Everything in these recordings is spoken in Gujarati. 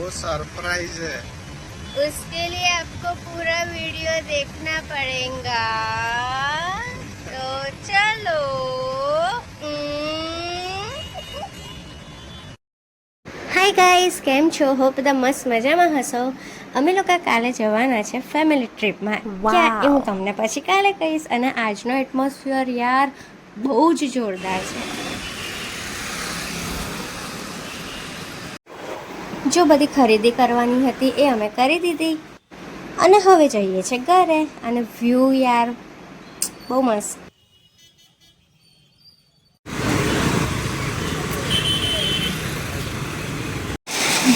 वो सरप्राइज है। उसके लिए आपको पूरा वीडियो देखना पड़ेगा, तो चलो। હાય ગાઈસ, કેમ છો? હોપ બધા મસ્ત મજામાં હશો. અમે લોકો કાલે જવાના છે ફેમિલી ટ્રીપમાં. ક્યાં એ હું તમને પછી કાલે કહીશ. અને આજનો એટમોસ્ફિયર યાર બહુ જ જોરદાર છે. જો બધી ખરીદી કરવાની હતી એ અમે કરી દીધી અને હવે જઈએ છીએ ઘરે. અને વ્યૂ યાર બહુ મસ્ત.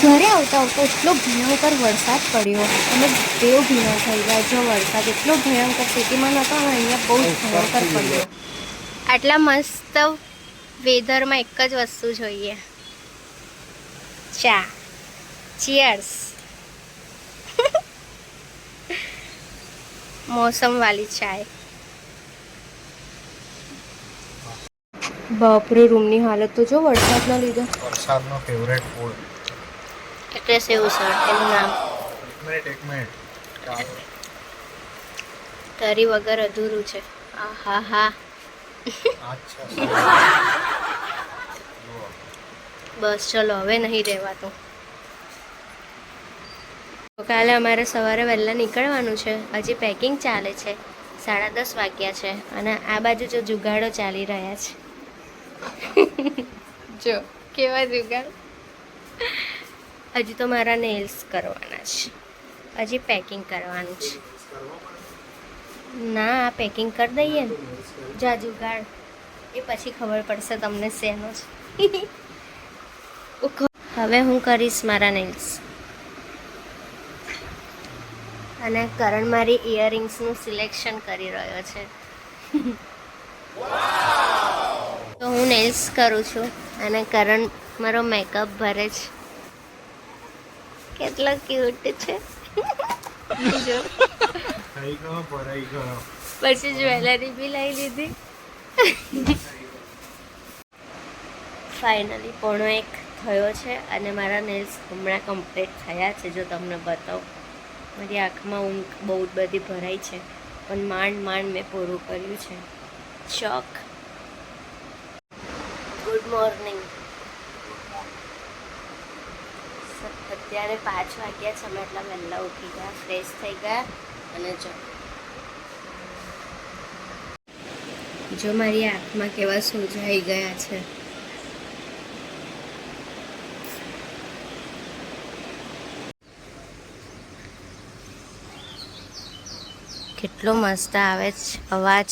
ઘરે આવતા આવતા એટલો ભયંકર વરસાદ પડ્યો, અમે બેવ ભીના થઈ ગયા. જો વરસાદ એટલો ભયંકર સિટીમાં નહોતો અને અહીંયા બહુ જ ભયંકર પડ્યો. આટલા મસ્ત વેધરમાં એક જ વસ્તુ જોઈએ, ચા. ચીયર્સ. મૌસમ વાલી ચાય. બાપરે, રૂમની હાલત તો જો વરસાદના લીધે. વરસાદનો ફેવરેટ ફૂડ એટલે સેવ સર એનું નામ. એક મિનિટ તરી વગર અધૂરું છે. આહા હા. બસ ચલો, હવે નહીં રહેવાતું. કાલે અમારે સવારે વહેલા નીકળવાનું છે. હજી પેકિંગ ચાલે છે. 10:30 વાગ્યા છે અને આ બાજુ જો જુગાડો ચાલી રહ્યા છે. જો કેવા જુગાડ. હજી તો મારા નેલ્સ કરવાના છે. હજી પેકિંગ કરવાનું છે. ના, પેકિંગ કરી દઈએ ને. જા જુગાડ, એ પછી ખબર પડશે તમને શેનો છે. હવે હું કરીશ મારા નેલ્સ. અને કરણ મારી ઇયરિંગ્સનું સિલેક્શન કરી રહ્યો છે. તો હું નેલ્સ કરું છું અને કરણ મારો મેકઅપ ભરે છે. કેટલો ક્યુટ છે. જો પછી જ્વેલરી બી લઈ લીધી. ફાઇનલી 1:15 થયો છે અને મારા નેલ્સ હમણાં કમ્પ્લીટ થયા છે. જો તમને બતાવું, મારી આંખમાં ઊંઘ બહુ જ બધી ભરાઈ છે, પણ માંડ મેં પૂરું કર્યું છે. શોક. Good morning. અત્યારે 5 વાગ્યા છે. અમે એટલા વહેલા ઉઠી ગયા, ફ્રેશ થઈ ગયા અને જો મારી આંખમાં કેવા સોજાઈ ગયા છે. કેટલો મસ્ત આવે છે અવાજ.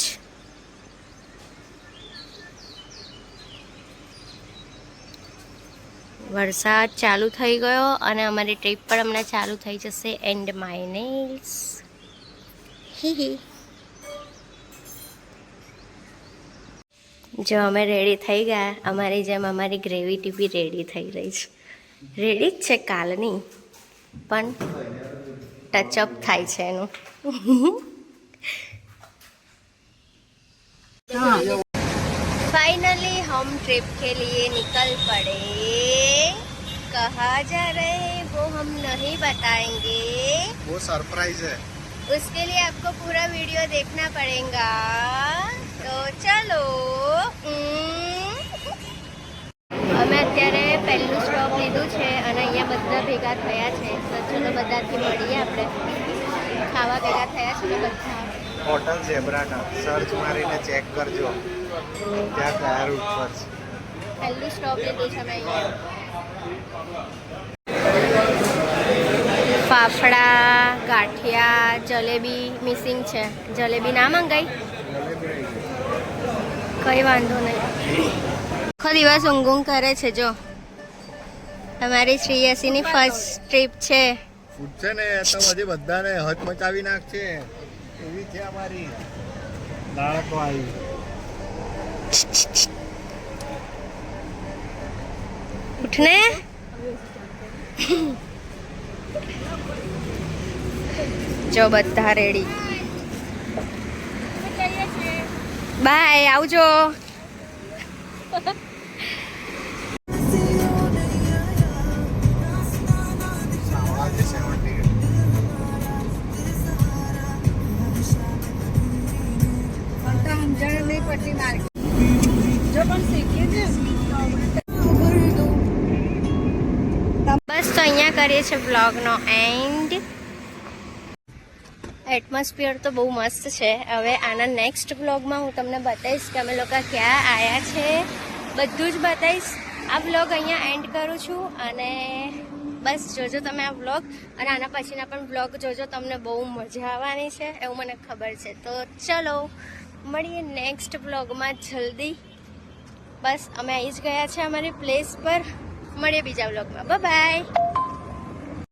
વરસાદ ચાલુ થઈ ગયો અને અમારી ટ્રીપ પણ હમણાં ચાલુ થઈ જશે. And my nails. જો અમે રેડી થઈ ગયા. અમારી જેમ અમારી ગ્રેવિટી બી રેડી થઈ રહી છે. રેડી જ છે કાલની, પણ ટચઅપ થાય છે એનું. फाइनली हम ट्रिप के लिए निकल पड़े. कहाँ जा रहे हैं वो हम नहीं बताएंगे, वो सरप्राइज है. उसके लिए आपको पूरा वीडियो देखना पड़ेगा, तो चलो. અમે અત્યારે પહેલું સ્ટોપ લીધું છે અને અહીંયા બધા ભેગા થયા છે. ચલો બધાથી મળીએ આપણે. ખાવા ભેગા થયા છે ને બધા. હોટલ ઝેબ્રાના સર્ચ મારીને ચેક કરજો, ત્યાં કયા રૂટ પર છે. પહેલું સ્ટોપ લીધું છે મેં અહીંયા. ફાફડા, ગાંઠિયા, જલેબી મિસિંગ છે. જલેબી ના મંગાઈ? કઈ વાંધો નહીં. આખો દિવસ ઊંઘ કરે છે. જો તમારી શ્રેયસીની ફર્સ્ટ ટ્રીપ છે. ફૂડ છે ને તો હજી બધાને હદ મચાવી નાખશે એવી છે અમારી નાળકો આવી. ઉઠને. જો બધા રેડી. બાય, આવજો. બસ તો અહીંયા કરીએ છીએ બ્લોગનો એન્ડ. એટમોસ્ફિયર તો બહુ મસ્ત છે. હવે આના નેક્સ્ટ બ્લોગમાં હું તમને બતાવીશ કે અમે લોકો ક્યાં આવ્યા છે, બધું જ બતાવીશ. આ બ્લોગ અહીંયા એન્ડ કરું છું અને બસ જોજો તમે આ બ્લોગ, અને આના પછીના પણ બ્લોગ જોજો, તમને બહુ મજા આવવાની છે એવું મને ખબર છે. તો ચલો મળીએ નેક્સ્ટ બ્લોગમાં જલ્દી. બસ અમે આવી જ ગયા છે અમારી પ્લેસ પર. મળીએ બીજા બ્લોગમાં. Bye bye.